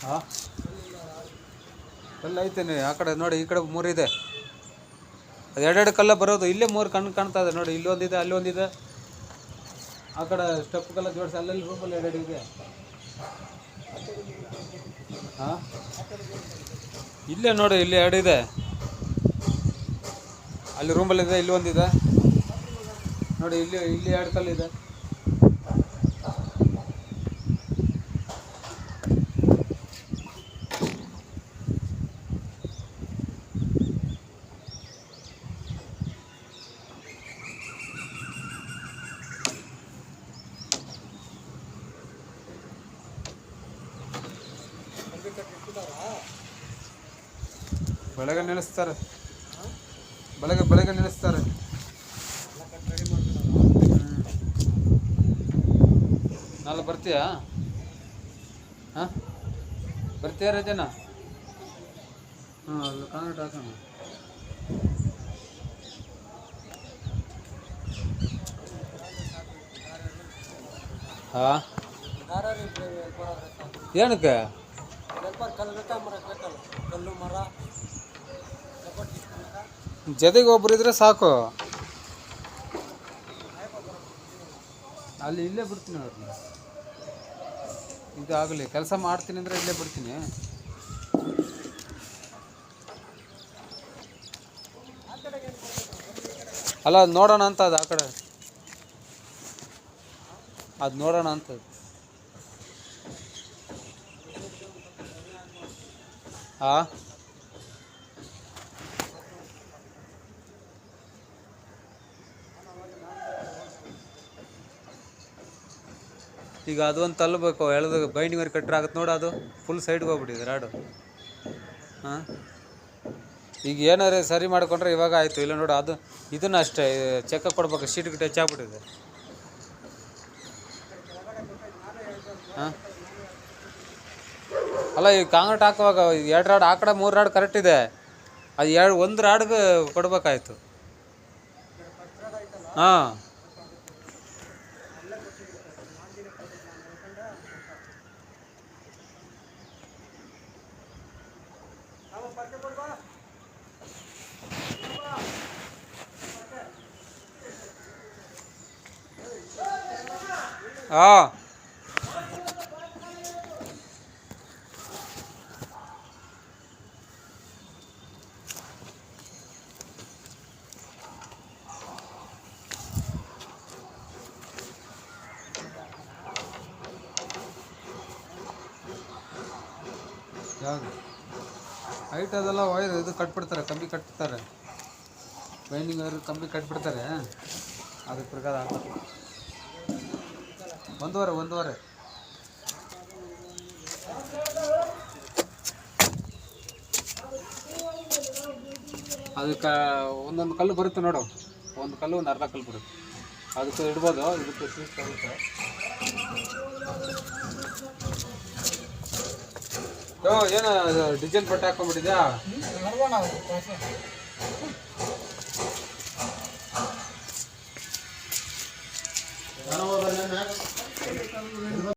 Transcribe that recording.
ಹಾಂ ಕಲ್ಲು ಐತೇನೆ ಆ ಕಡೆ ನೋಡಿ, ಈ ಕಡೆ 3 ಇದೆ. ಅದು ಎರಡೆರಡು ಕಲ್ಲ ಬರೋದು. ಇಲ್ಲೇ 3 ಕಣ್ಣು ಕಾಣ್ತಾ ಇದೆ ನೋಡಿ. ಇಲ್ಲೊಂದಿದೆ, ಅಲ್ಲೊಂದಿದೆ. ಆ ಕಡೆ ಸ್ಟೆಪ್ಗೆಲ್ಲ ಜೋಡಿಸಿ ಅಲ್ಲಲ್ಲಿ ರೂಮಲ್ಲಿ ಎರಡೆರಡು ಇದೆ. ಹಾಂ ಇಲ್ಲೇ ನೋಡಿ, ಇಲ್ಲಿ 2 ಇದೆ. ಅಲ್ಲಿ ರೂಮಲ್ಲಿದೆ, ಇಲ್ಲಿ ಒಂದಿದೆ ನೋಡಿ. ಇಲ್ಲಿ 2 ಕಲ್ಲಿದೆ. ಬೆಳಗ್ಗೆ ನಿಲ್ಲಿಸ್ತಾರೆ, ಬೆಳಗ್ಗೆ ನಿಲ್ಲಿಸ್ತಾರೆ. ನಾಳೆ ಬರ್ತೀಯಾ? ಹಾಂ ಬರ್ತೀಯಾ ರಜನ? ಹಾಂ ಅಲ್ಲಿ ಕಾಂಟ್ರಾಕ್ಟ್ ಹಾಕೋಣ. ಹಾಂ ಏನಕ್ಕೆ? ಜೊತೆಗೆ ಒಬ್ರು ಇದ್ರೆ ಸಾಕು. ಅಲ್ಲಿ ಇಲ್ಲೇ ಬಿಡ್ತೀನಿ ಅವ್ರನ್ನ. ಇದು ಆಗಲಿ, ಕೆಲಸ ಮಾಡ್ತೀನಿ ಅಂದರೆ ಇಲ್ಲೇ ಬಿಡ್ತೀನಿ. ಅಲ್ಲ ಅದು ನೋಡೋಣ ಅಂತ, ಅದು ಆ ಕಡೆ ಅದು ನೋಡೋಣ ಅಂತ. ಹಾಂ ಈಗ ಅದೊಂದು ತಲ್ಲಬೇಕು, ಎಳೆದು ಬೈಂಡಿಂಗ್ ವರೆ ಕಟ್ಟರೆ ಆಗುತ್ತೆ ನೋಡು. ಅದು ಫುಲ್ ಸೈಡ್ಗೆ ಹೋಗ್ಬಿಟ್ಟಿದೆ ರಾಡು. ಹಾಂ ಈಗ ಏನಾರು ಸರಿ ಮಾಡಿಕೊಂಡ್ರೆ ಇವಾಗ ಆಯಿತು. ಇಲ್ಲ ನೋಡು, ಅದು ಇದನ್ನು ಅಷ್ಟೇ ಚೆಕಪ್ ಕೊಡ್ಬೇಕು. ಶೀಟ್ಗೆ ಟಚ್ ಆಗ್ಬಿಟ್ಟಿದೆ. ಹಾಂ ಅಲ್ಲ, ಈಗ ಕಾಂಕ್ರೀಟ್ ಹಾಕುವಾಗ 2 ರಾಡ್ ಆ ಕಡೆ 3 ರಾಡ್ ಕರೆಕ್ಟ್ ಇದೆ. ಅದು 1 ರಾಡ್ಗೆ ಕೊಡ್ಬೇಕಾಯ್ತು. ಹಾಂ ಹಾಂ ಯಾವುದು ಹೈಟ್ ಅದೆಲ್ಲ ವೈರ್ ಇದು ಕಟ್ಬಿಡ್ತಾರೆ, ಕಂಬಿ ಕಟ್ಬಿಡ್ತಾರೆ. ಬೈಂಡಿಂಗ್ ವೈರ್ ಕಂಬಿ ಕಟ್ಬಿಡ್ತಾರೆ. ಅದಕ್ಕೆ ಪ್ರಕಾರ ಹಾಕ್ತಾರೆ. 1.5 ಅದಕ್ಕೆ ಒಂದೊಂದು ಕಲ್ಲು ಬರುತ್ತೆ ನೋಡು. ಒಂದು ಕಲ್ಲು ಒಂದು ಅರ್ಧ ಕಲ್ಲು ಬರುತ್ತೆ. ಅದಕ್ಕೆ ಇಡ್ಬೋದು. ಇದಕ್ಕೆ ಶೀಟ್ ಬರುತ್ತೆ. ಏನು ಡಿಸೈನ್ ಬಟ್ಟೆ ಹಾಕೊಂಡ್ಬಿಟ್ಟಿದ್ಯಾ?